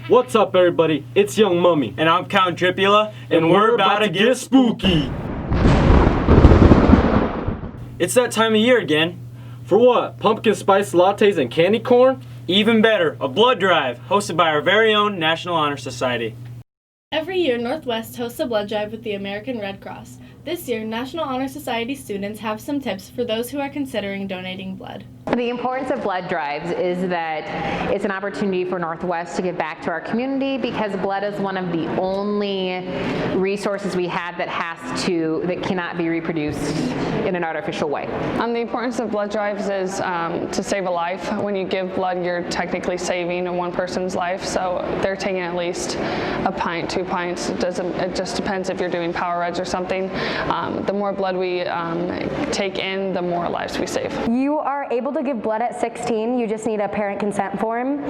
What's up, everybody? It's Young Mummy. And I'm Count Dripula, and we're about to get spooky. It's that time of year again. For what? Pumpkin spice lattes and candy corn? Even better, a blood drive, hosted by our very own National Honor Society. Every year, Northwest hosts a blood drive with the American Red Cross. This year, National Honor Society students have some tips for those who are considering donating blood. The importance of blood drives is that it's an opportunity for Northwest to give back to our community because blood is one of the only resources we have that cannot be reproduced in an artificial way. The importance of blood drives is to save a life. When you give blood, you're technically saving one person's life, so they're taking at least a pint, 2 pints. It just depends if you're doing power reds or something. The more blood we take in, the more lives we save. You are able to give blood at 16. You just need a parent consent form.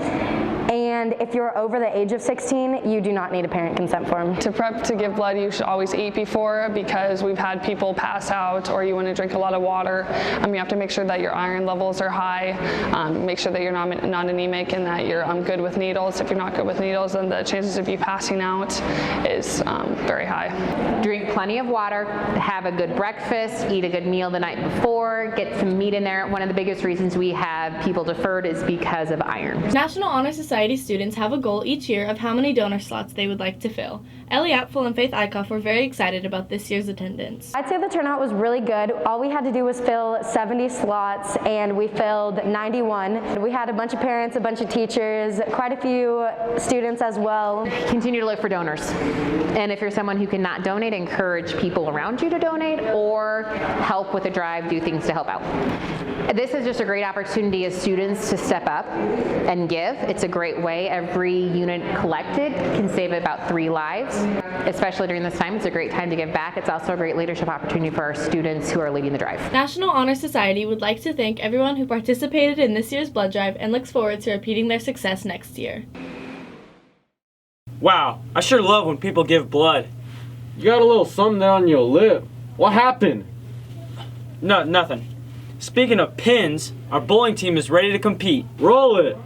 And if you're over the age of 16, you do not need a parent consent form. To prep to give blood, you should always eat before because we've had people pass out or you want to drink a lot of water. You have to make sure that your iron levels are high, make sure that you're not anemic and that you're good with needles. If you're not good with needles, then the chances of you passing out is very high. Drink plenty of water, have a good breakfast, eat a good meal the night before, get some meat in there. One of the biggest reasons we have people deferred is because of iron. National Honor Society students have a goal each year of how many donor slots they would like to fill. Ellie Apfel and Faith Eichhoff were very excited about this year's attendance. I'd say the turnout was really good. All we had to do was fill 70 slots and we filled 91. We had a bunch of parents, a bunch of teachers, quite a few students as well. Continue to look for donors. And if you're someone who cannot donate, encourage people around you to donate or help with a drive, do things to help out. This is just a great opportunity as students to step up and give. It's a great way. Every unit collected can save about 3 lives. Especially during this time, it's a great time to give back. It's also a great leadership opportunity for our students who are leading the drive. National Honor Society would like to thank everyone who participated in this year's blood drive and looks forward to repeating their success next year. Wow, I sure love when people give blood. You got a little something there on your lip. What happened? No, nothing. Speaking of pins, our bowling team is ready to compete. Roll it!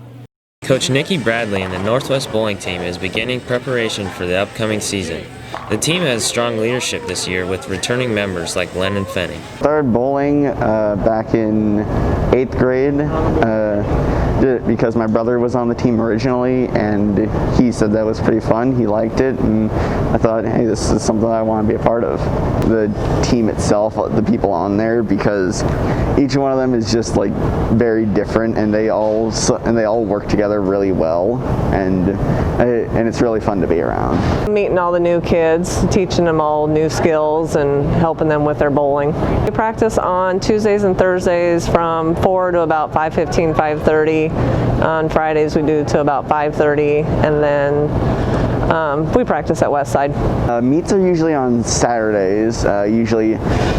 Coach Nikki Bradley and the Northwest bowling team is beginning preparation for the upcoming season. The team has strong leadership this year with returning members like Lennon Fenny. Started bowling back in 8th grade because my brother was on the team originally and he said that was pretty fun. He liked it and I thought, hey, this is something I want to be a part of. The team itself, the people on there, because each one of them is just like very different and they all work together really well and it's really fun to be around. Meeting all the new kids, teaching them all new skills and helping them with their bowling. We practice on Tuesdays and Thursdays from 4 to about 5:15, 5:30. On Fridays we do to about 5:30 and then we practice at Westside. Meets are usually on Saturdays, usually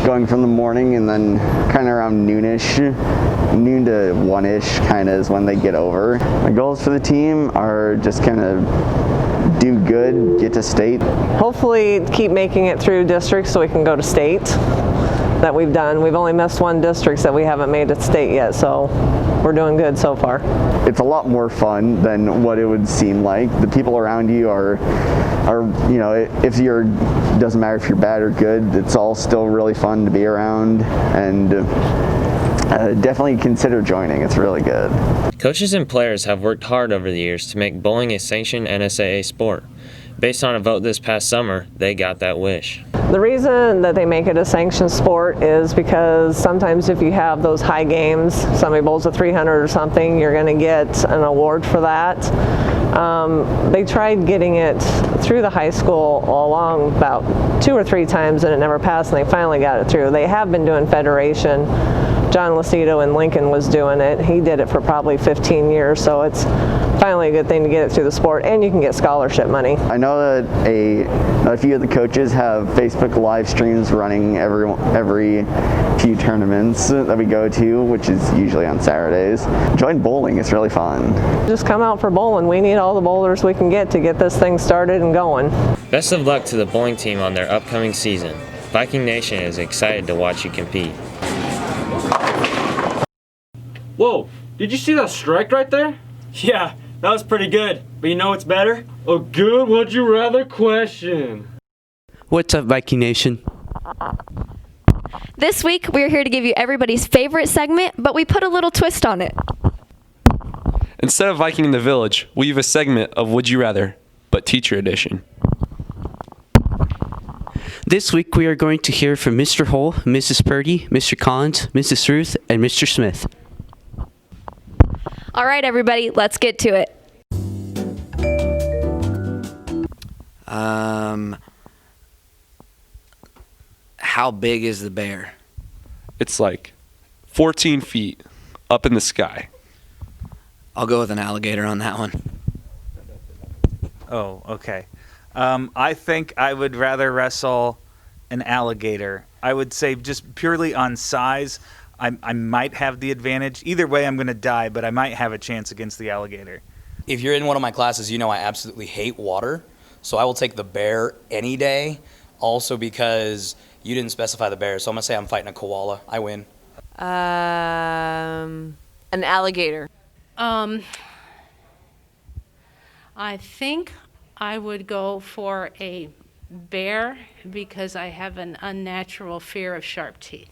going from the morning and then kind of around noonish. Noon to 1-ish kind of is when they get over. My goals for the team are just kind of do good, get to state. Hopefully keep making it through districts so we can go to state. That we've done. We've only missed 1 district that we haven't made it state yet, so we're doing good so far. It's a lot more fun than what it would seem like. The people around you are you know, doesn't matter if you're bad or good, it's all still really fun to be around and definitely consider joining. It's really good. Coaches and players have worked hard over the years to make bowling a sanctioned NSAA sport. Based on a vote this past summer, they got that wish. The reason that they make it a sanctioned sport is because sometimes if you have those high games, somebody bowls a 300 or something, you're going to get an award for that. They tried getting it through the high school all along about 2 or 3 times and it never passed and they finally got it through. They have been doing federation. John Lucido in Lincoln was doing it. He did it for probably 15 years, so it's finally a good thing to get it through the sport, and you can get scholarship money. I know that a few of the coaches have Facebook live streams running every few tournaments that we go to, which is usually on Saturdays. Join bowling, it's really fun. Just come out for bowling. We need all the bowlers we can get to get this thing started and going. Best of luck to the bowling team on their upcoming season. Viking Nation is excited to watch you compete. Whoa, did you see that strike right there? Yeah, That was pretty good, but you know what's better? A good would you rather question. What's up, Viking Nation? This week, we're here to give you everybody's favorite segment, but we put a little twist on it. Instead of Viking in the Village, we have a segment of Would You Rather, but teacher edition. This week, we are going to hear from Mr. Hull, Mrs. Purdy, Mr. Collins, Mrs. Ruth, and Mr. Smith. All right, everybody, let's get to it. How big is the bear? It's like 14 feet up in the sky. I'll go with an alligator on that one. Oh, okay. I think I would rather wrestle an alligator. I would say just purely on size, I might have the advantage. Either way, I'm going to die, but I might have a chance against the alligator. If you're in one of my classes, you know I absolutely hate water, so I will take the bear any day, also because you didn't specify the bear, so I'm going to say I'm fighting a koala. I win. An alligator. I think I would go for a bear because I have an unnatural fear of sharp teeth.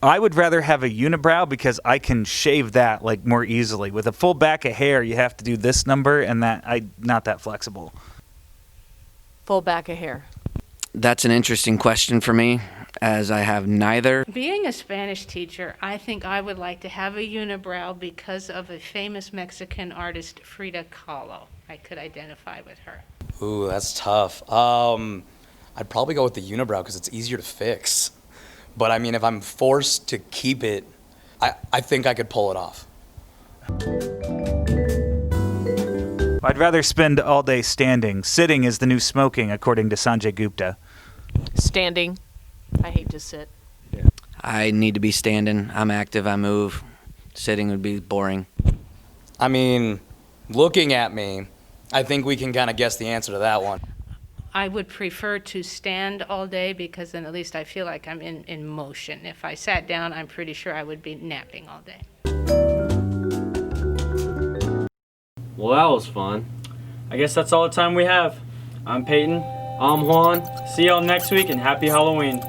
I would rather have a unibrow because I can shave that like more easily. With a full back of hair, you have to do this number, and I'm not that flexible. Full back of hair. That's an interesting question for me, as I have neither. Being a Spanish teacher, I think I would like to have a unibrow because of a famous Mexican artist, Frida Kahlo. I could identify with her. Ooh, that's tough. I'd probably go with the unibrow because it's easier to fix. But I mean, if I'm forced to keep it, I think I could pull it off. I'd rather spend all day standing. Sitting is the new smoking, according to Sanjay Gupta. Standing. I hate to sit. I need to be standing. I'm active. I move. Sitting would be boring. I mean, looking at me, I think we can kind of guess the answer to that one. I would prefer to stand all day because then at least I feel like I'm in motion. If I sat down, I'm pretty sure I would be napping all day. Well, that was fun. I guess that's all the time we have. I'm Payton. I'm Juan. See y'all next week and happy Halloween.